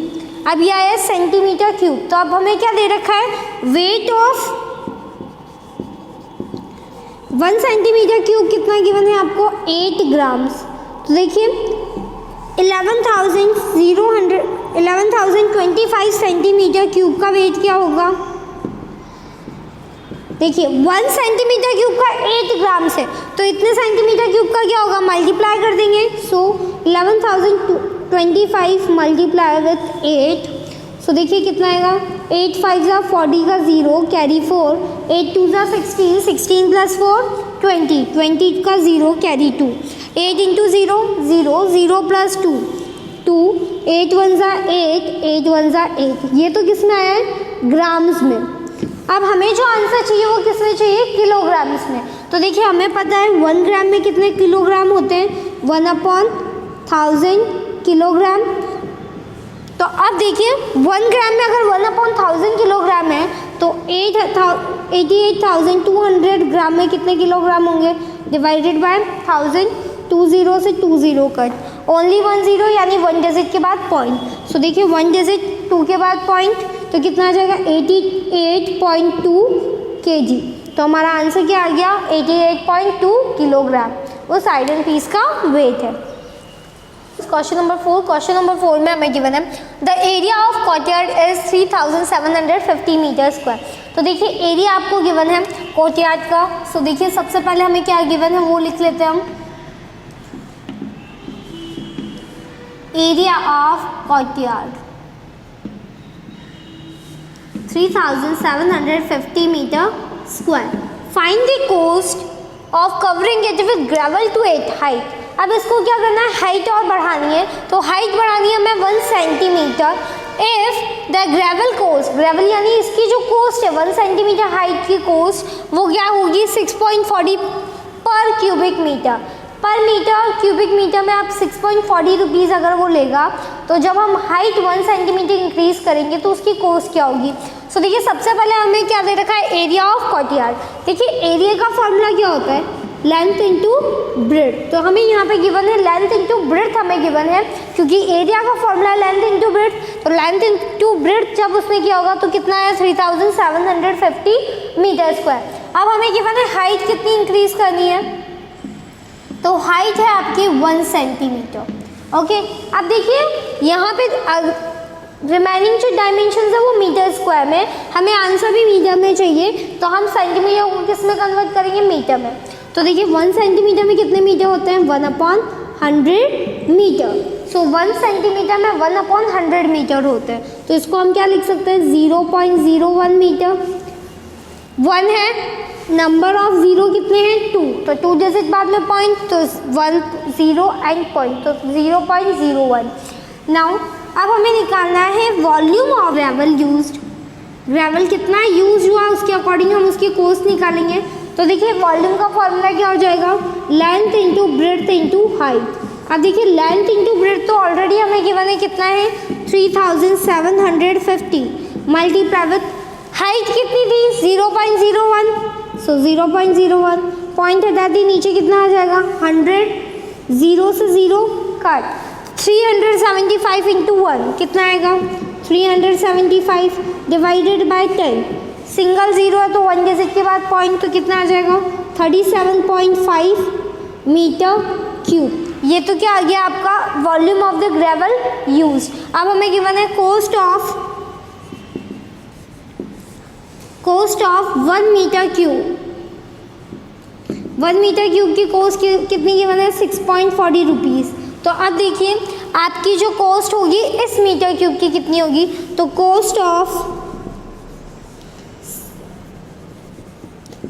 A: अब यह आया सेंटीमीटर क्यूब, तो अब हमें क्या दे रखा है वेट ऑफ 1 सेंटीमीटर क्यूब कितना गिवन है आपको 8 ग्राम्स। तो देखिए 11,025 सेंटीमीटर क्यूब का वेट क्या होगा, देखिए 1 सेंटीमीटर क्यूब का 8 ग्राम से, तो इतने सेंटीमीटर क्यूब का क्या होगा मल्टीप्लाई कर देंगे, सो 11,025 मल्टीप्लाई विथ 8, सो देखिए कितना आएगा 8 5 40 का 0 कैरी 4, 8 2 16, 16 प्लस 4 20, 20 का 0 कैरी 2, 8 इंटू 0 0, 0 प्लस 2 2, 8 1 8, 8 1 8, ये तो किस में आया है ग्राम्स में। अब हमें जो आंसर चाहिए वो किस में चाहिए किलोग्राम्स में। तो देखिए हमें पता है 1 ग्राम में कितने किलोग्राम होते हैं 1/1000 किलोग्राम। तो अब देखिए 1 ग्राम में अगर 1/1000 किलोग्राम है तो 88,200 ग्राम में कितने किलोग्राम होंगे, डिवाइडेड बाय 1000, 20 से 20 कट, ओनली 10 यानी 1 डिजिट के बाद पॉइंट। सो देखिए 1 डिजिट 2 के बाद पॉइंट, तो कितना आ जाएगा 88.2 kg। तो हमारा आंसर क्या आ गया 88.2 किलोग्राम, उस आयरन पीस का वेट है। क्वेश्चन नंबर 4 में हमें गिवन है the area of courtyard is 3750 metre square. तो देखिए एरिया आपको गिवन है कोर्टयार्ड का। सो देखिए सबसे पहले हमें क्या गिवन है वो लिख लेते हैं हम, area of courtyard 3750 metre square. Find the cost of covering it with gravel to 8 height. अब इसको क्या करना है हाइट और बढ़ानी है, तो हाइट बढ़ानी है हमें 1 centimetre, if the gravel cost, gravel यानी इसकी जो कोस्ट है 1 सेंटीमीटर हाइट की कोस्ट, वो क्या होगी 6.40 पर क्यूबिक मीटर। पर मीटर क्यूबिक मीटर में आप 6.40 रुपीज़ अगर वो लेगा, तो जब हम हाइट 1 सेंटीमीटर इंक्रीज करेंगे तो उसकी कोस्ट क्या होगी। सो देखिए सबसे पहले हमें क्या दे रखा है, एरिया ऑफ कॉर्टयार्ड। देखिए एरिया का फॉर्मूला क्या होता है, लेंथ इंटू ब्रेड्थ। तो हमें यहाँ पे गिवन है लेंथ इंटू ब्रेड्थ हमें गिवन है, क्योंकि एरिया का फॉर्मूला लेंथ इंटू ब्रेड्थ। तो लेंथ इंटू ब्रेड्थ जब उसने किया होगा तो कितना है 3750 मीटर स्क्वायर। अब हमें गिवन है हाइट कितनी इंक्रीज करनी है, तो हाइट है आपकी 1 सेंटीमीटर। ओके, अब देखिए यहाँ पे रिमेनिंग जो डायमेंशन है वो मीटर स्क्वायर में, हमें आंसर भी मीटर में चाहिए, तो हम सेंटीमीटर को किस में कन्वर्ट करेंगे, मीटर में। तो देखिए 1 सेंटीमीटर में कितने मीटर होते हैं, 1/100 मीटर। सो 1 सेंटीमीटर में 1/100 मीटर होते हैं, तो इसको हम क्या लिख सकते हैं 0.01 मीटर। 1 है, नंबर ऑफ जीरो कितने हैं 2, तो 2 डिजिट बाद में पॉइंट, तो 1 0 एंड पॉइंट, तो 0.01। नाउ अब हमें निकालना है volume of gravel used. Gravel कितना यूज हुआ उसके अकॉर्डिंग हम उसकी कोस्ट निकालेंगे। तो देखिए वॉल्यूम का फॉर्मूला क्या हो जाएगा, length into breadth into height. अब देखिए लेंथ इंटू ब्रेड्थ तो ऑलरेडी हमें गिवन है कितना है 3750, मल्टीप्लाई विथ हाइट कितनी थी 0.01, सो 0.01 पॉइंट हटा दी, नीचे कितना आ जाएगा 100, 0 से 0 कट, 375 इंटू 1 कितना आएगा 375 डिवाइडेड बाय 10, सिंगल जीरो है तो 1 डिजिट के बाद पॉइंट, तो कितना आ जाएगा 37.5 मीटर क्यूब। ये तो क्या आ गया आपका volume of the gravel use. अब हमें गिवन है cost of 1 metre cube. 1 metre cube की कोस्ट कितनी गिवन है 6.40 रुपीज़। तो अब देखिए आपकी जो कोस्ट होगी इस मीटर क्यूब की कितनी होगी, तो cost of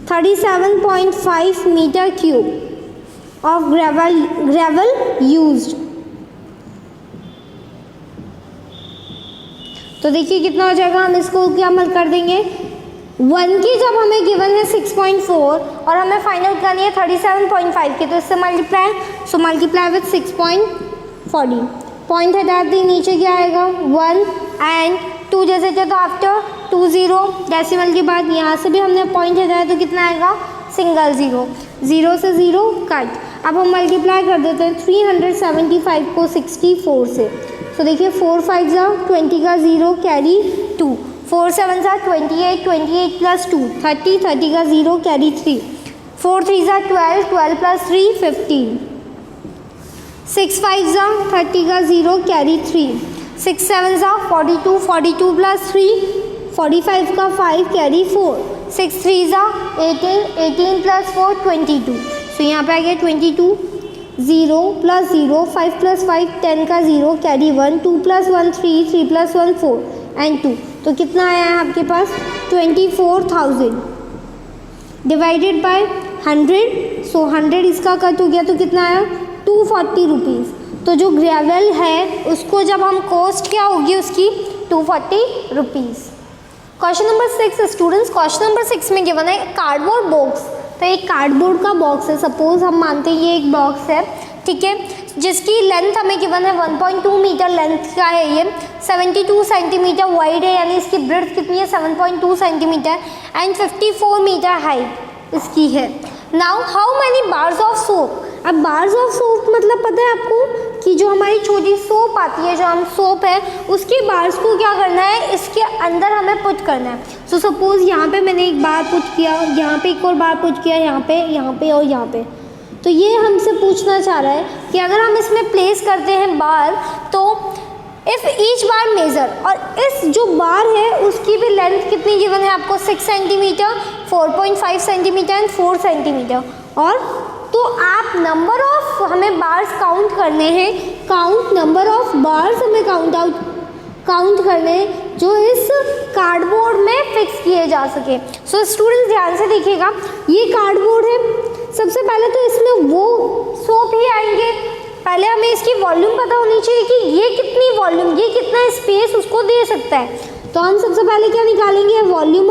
A: 37.5 metre cube of gravel used. तो देखिए कितना हो जाएगा, हम इसको क्या मल कर देंगे 1 की जब हमें गिवन है 6.4 और हमें फाइनल करनी है 37.5 की, तो इससे multiply, so multiply with 6.40, point हटा दी, नीचे क्या आएगा 1 एंड 2 जैसे थे तो आफ्टर 2 0 डेसिमल के बाद यहाँ से भी हमने पॉइंट हटाया तो कितना आएगा सिंगल जीरो, 0 से 0 कट। अब हम मल्टीप्लाई कर देते हैं 375 को 64 से। तो देखिए 4 5 जा 20 का 0 कैरी 2, 4 7 जा 28, 28 प्लस 2 30, 30 का 0 कैरी 3, 4 3 जा 12, 12 प्लस 3 15, 6 5 जा 30 का 0 कैरी 3, 6 7 जा 42, 42 प्लस 3 45 का 5 कैरी 4, 6 3 जा 18, 18 प्लस 4 22। सो यहाँ पे आ गया 22, 0 प्लस 0 5 प्लस 5 10 का 0 कैरी 1, 2 प्लस 1 3, 3 प्लस 1 4 एंड 2। तो कितना आया है आपके पास 24,000 डिवाइडेड बाय 100, सो 100 इसका कट हो गया तो कितना आया 240 रुपीज़। तो जो ग्रेवल है उसको जब हम कोस्ट क्या होगी उसकी 240 rupees. Question number 6 students, question number 6 में गिवन है कार्डबोर्ड बॉक्स। तो एक कार्डबोर्ड का बॉक्स है, सपोज हम मानते हैं ये एक बॉक्स है, ठीक है, जिसकी लेंथ हमें गिवन है 1.2 मीटर लेंथ का है, ये 72 सेंटीमीटर वाइड है, यानी इसकी ब्रेड्थ कितनी है 7.2 सेंटीमीटर एंड 54 मीटर हाइट इसकी है। Now how many bars of soap. अब बार्स ऑफ सोप मतलब पता है आपको कि जो हमारी छोटी सोप आती है, जो हम सोप है उसके बार्स को क्या करना है इसके अंदर हमें पुट करना है। सो सपोज यहाँ पे मैंने एक बार पुट किया, यहाँ पे एक और बार पुट किया, यहाँ पे और यहाँ पे। तो ये हमसे पूछना चाह रहा है कि अगर हम इसमें प्लेस करते हैं बार, तो इफ़ ईच बार मेज़र, और इस जो बार है उसकी भी लेंथ कितनी गिवन है आपको 6 सेंटीमीटर, 4.5 सेंटीमीटर एंड 4 सेंटीमीटर। और तो आप नंबर ऑफ हमें बार्स काउंट करने हैं, काउंट नंबर ऑफ बार्स हमें काउंट करने हैं जो इस कार्डबोर्ड में फिक्स किए जा सके। सो स्टूडेंट्स ध्यान से देखिएगा, ये कार्डबोर्ड है, सबसे पहले तो इसमें वो सोप ही आएंगे पहले हमें इसकी वॉल्यूम पता होनी चाहिए कि ये कितनी वॉल्यूम, ये कितना स्पेस उसको दे सकता है। तो हम सबसे पहले क्या निकालेंगे, वॉल्यूम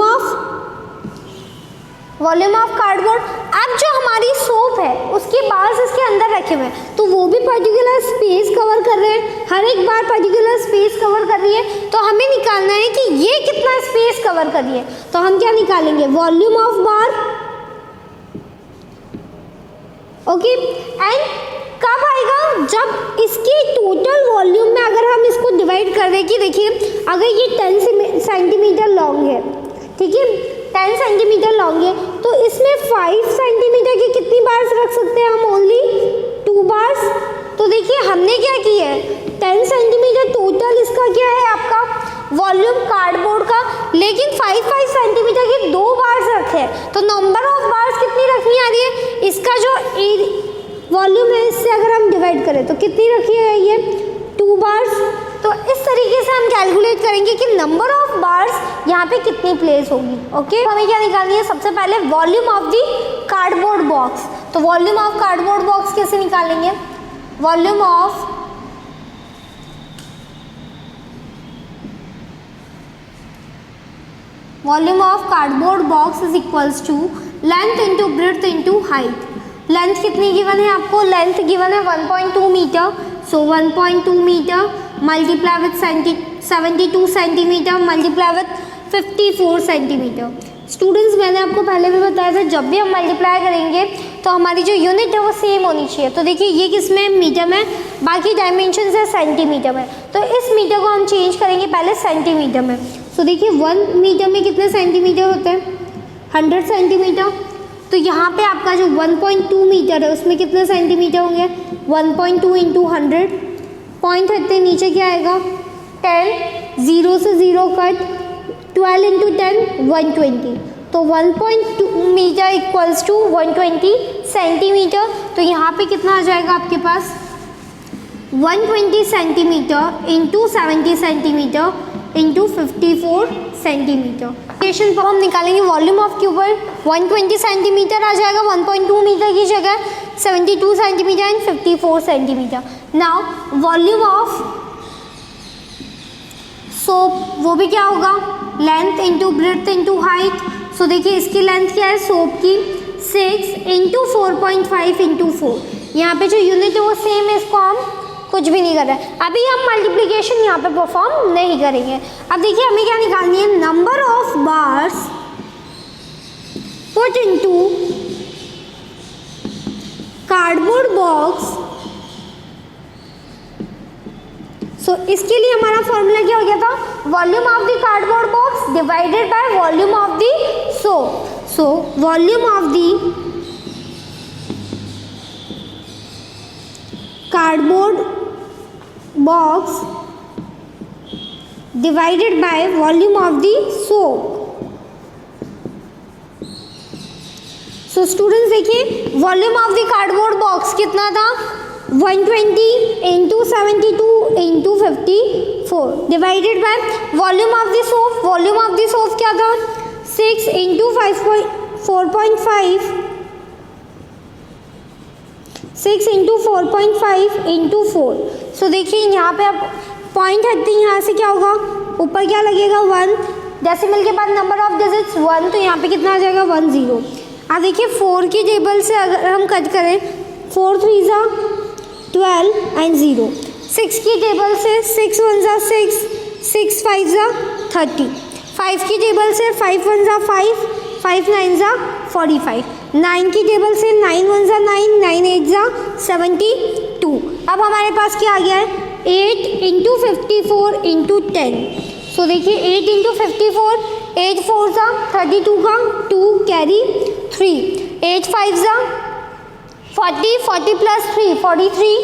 A: ऑफ कार्डबोर्ड। अब जो हमारी सोप है उसके बार्स इसके अंदर रखे हुए हैं, तो वो भी पर्टिकुलर स्पेस कवर कर रहे हैं, हर एक बार पर्टिकुलर स्पेस कवर कर रही है। तो हमें निकालना है कि ये कितना स्पेस कवर कर रही है। तो हम क्या निकालेंगे, volume of bar, okay. And कब आएगा, जब इसकी टोटल वॉल्यूम में अगर हम इसको डिवाइड कर दें कि देखिए अगर ये 10 सेंटीमीटर लॉन्ग है, ठीक है, 10 सेंटीमीटर लॉन्ग है, तो इसमें 5 सेंटीमीटर की कितनी बार्स रख सकते हैं हम, ओनली 2 बार्स। तो देखिए हमने क्या किया है, 10 सेंटीमीटर टोटल इसका क्या है आपका वॉल्यूम कार्डबोर्ड का, लेकिन 5 सेंटीमीटर के 2 बार्स रखे हैं। तो नंबर ऑफ बार्स कितनी रखनी आ रही है, इसका जो वॉल्यूम है इससे अगर हम डिवाइड करें तो कितनी रखी है ये 2 बार्स। तो इस तरीके से हम कैलकुलेट करेंगे कि नंबर ऑफ बार्स यहाँ पे कितनी प्लेस होगी, ओके। हमें क्या निकालनी है, सबसे पहले volume of the cardboard box. तो वॉल्यूम ऑफ कार्डबोर्ड बॉक्स कैसे निकालेंगे, volume of cardboard box is equals to length into breadth into height. Length कितनी गिवन है आपको, लेंथ गिवन है 1.2 metre. So 1.2 metre multiply with 72 centimetre multiply with 54 centimetre. Students मैंने आपको पहले भी बताया था, जब भी हम मल्टीप्लाई करेंगे तो हमारी जो यूनिट है वो सेम होनी चाहिए। तो देखिए ये किस में, मीटर में, बाकी डायमेंशन है सेंटीमीटर में। तो इस मीटर को हम चेंज करेंगे पहले सेंटीमीटर में। सो देखिए 1 मीटर में कितने सेंटीमीटर होते हैं, 100 सेंटीमीटर। तो यहाँ पे आपका जो 1.2 मीटर है उसमें कितने सेंटीमीटर होंगे, 1.2 इंटू 100, पॉइंट हटते नीचे क्या आएगा 10, 0 से 0 कट, 12 इंटू 10 120। तो 1.2 मीटर इक्वल्स टू 120 सेंटीमीटर। तो यहाँ पे कितना आ जाएगा आपके पास 120 centimetre into 70 centimetre into 54 centimetre. Question पर हम निकालेंगे वॉल्यूम ऑफ क्यूबर्ड, 120 सेंटीमीटर आ जाएगा 1.2 मीटर की जगह, 72 centimetre and 54 centimetre. Now volume of soap, वो भी क्या होगा, length into breadth into height. So देखिए इसकी लेंथ क्या है सोप की, 6 इंटू 4.5 इंटू 4। यहाँ पे जो यूनिट है वो सेम है, इसको हम कुछ भी नहीं कर रहे हैं। अभी हम मल्टीप्लिकेशन यहाँ पे परफॉर्म नहीं करेंगे। अब देखिए हमें क्या निकालनी है, number of bars put into cardboard box. So इसके लिए हमारा फॉर्मूला क्या हो गया था, volume of the cardboard box divided by volume of the soap. So volume of the cardboard box divided by volume of the soap. So students देखिए volume of the cardboard box कितना था, 120 into 72 into 54 divided by volume of the soap. Volume of the soap क्या था, 6 इंटू 4.5 6 इंटू 4.5 इंटू 4। सो देखिए यहाँ पे आप पॉइंट हटते हैं, यहाँ से क्या होगा, ऊपर क्या लगेगा 1, डेसिमल के बाद नंबर ऑफ डिजिट्स 1, तो यहाँ पे कितना आ जाएगा 10। अब देखिए 4 की टेबल से अगर हम कट करें, 4 3 ज़ा 12 एंड 0। 6 की टेबल से 6 1 ज़ा 6, 6 5 ज़ा 30। 5 की टेबल से 5 1 ज़ा 5, 5 9 ज़ा 45। 9 की टेबल से 9 1 ज़ा 9, 9 8 ज़ा 72। अब हमारे पास क्या आ गया है, 8 इंटू 54 इंटू 10। सो देखिए 8 इंटू 54, 8 4 ज़ा 32 का 2 कैरी 3, 8 5 ज़ा 40, 40 प्लस 3 43,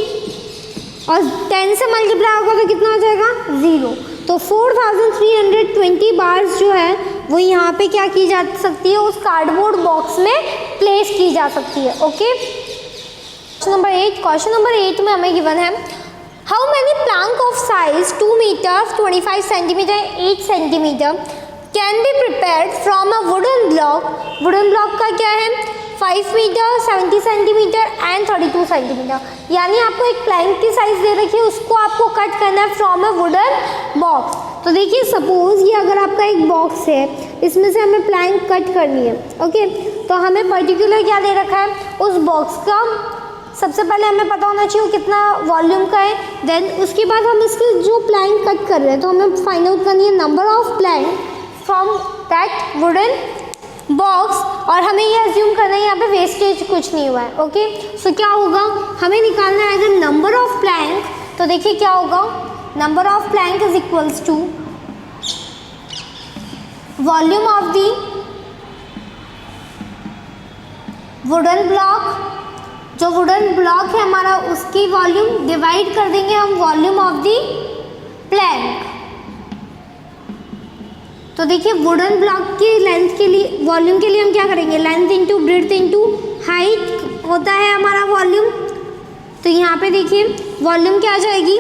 A: और 10 से मल्टीप्लाई होगा तो कितना आ जाएगा 0। तो 4320 बार्स जो है वो यहाँ पे क्या की जा सकती है, उस कार्डबोर्ड बॉक्स में प्लेस की जा सकती है, ओके। क्वेश्चन नंबर 8 में हमें गिवन है, how many plank of size 2 metre 25 centimetre 8 centimetre can be prepared from a wooden block. Wooden block का क्या है, 5 मीटर, 70 सेंटीमीटर एंड 32 सेंटीमीटर। यानी आपको एक प्लैंक की साइज दे रखी है, उसको आपको कट करना है फ्रॉम अ वुडन बॉक्स। तो देखिए सपोज ये अगर आपका एक बॉक्स है, इसमें से हमें प्लैंक कट करनी है, ओके। तो हमें पर्टिकुलर क्या दे रखा है, उस बॉक्स का सबसे पहले हमें पता होना चाहिए कितना वॉल्यूम का है। देन उसके बाद हम इसके जो प्लैंक कट कर रहे हैं तो हमें फाइंड आउट करनी है number of Planck from that wooden box. और हमें ये अज्यूम करना है यहाँ पे वेस्टेज कुछ नहीं हुआ है, ओके। सो क्या होगा, हमें निकालना है अगर नंबर ऑफ प्लैंक, तो देखिए क्या होगा, number of plank is equals to volume of the wooden block, जो वुडन ब्लॉक है हमारा उसकी वॉल्यूम डिवाइड कर देंगे हम वॉल्यूम ऑफ दी प्लैंक। तो देखिए वुडन ब्लॉक की लेंथ के लिए, वॉल्यूम के लिए हम क्या करेंगे, length into breadth into height होता है हमारा वॉल्यूम। तो यहाँ पे देखिए वॉल्यूम क्या आ जाएगी,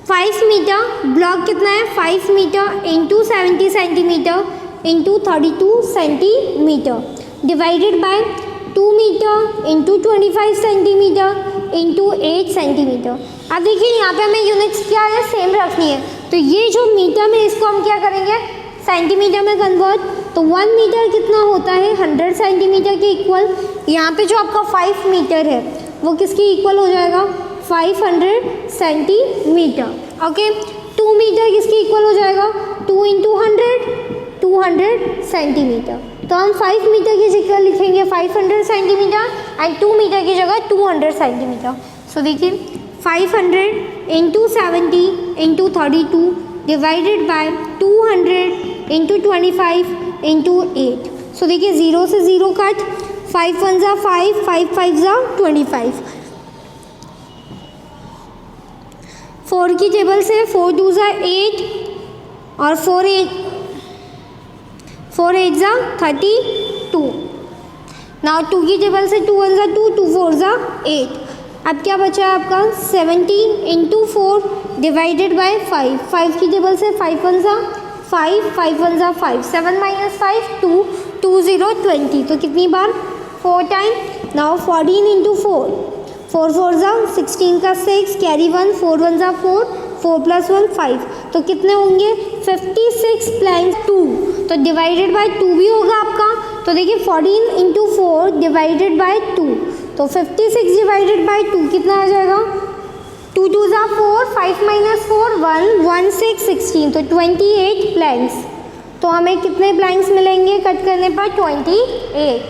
A: 5 मीटर, ब्लॉक कितना है 5 metre into 70 centimetre into 32 centimetre divided by 2 metre into 25 centimetre into 8 centimetre. अब देखिए यहाँ पे हमें यूनिट्स क्या है, सेम रखनी है। तो ये जो मीटर में इसको हम क्या करेंगे, सेंटीमीटर में कन्वर्ट। तो 1 मीटर कितना होता है, 100 सेंटीमीटर के इक्वल। यहाँ पे जो आपका 5 मीटर है वो किसके इक्वल हो जाएगा, 500 सेंटीमीटर, ओके। 2 मीटर किसके इक्वल हो जाएगा, 2 इंटू 100, 200 सेंटीमीटर। तो हम 5 मीटर की जगह लिखेंगे 500 सेंटीमीटर एंड 2 मीटर की जगह 200 सेंटीमीटर। सो देखिए 500 into 70 into 32 divided by 200 into 25 into 8। सो देखिए 0 से 0 कट, 5 1 जा 5, 5 5 जा 25। 4 की टेबल से 4 2 जा 8 और 4 8 जा 32। नाउ 2 की टेबल से 2 1 जा 2, 2 4 जा 8। अब क्या बचा है आपका 70 इंटू 4 डिवाइडेड बाय 5। 5 की टेबल से 5 1 जा 5, 5 1 जा 5, 7 माइनस 5 2, 2 0 20। तो कितनी बार 4 टाइम। नाउ 14 इंटू 4, 4 4 जा 16 का 6 कैरी 1, 4 1 जा 4, 4 प्लस 1 5। तो कितने होंगे 56 प्लैंक 2। तो डिवाइडेड बाय 2 भी होगा आपका। तो देखिए 14 इंटू 4 डिवाइडेड बाय 2, तो 56 डिवाइडेड बाय 2 कितना आ जाएगा, 2 2 जा 4, 5 माइनस 4 1, 1 6 16। तो 28 प्लैंक्स। तो हमें कितने प्लैंक्स मिलेंगे कट करने पर, 28।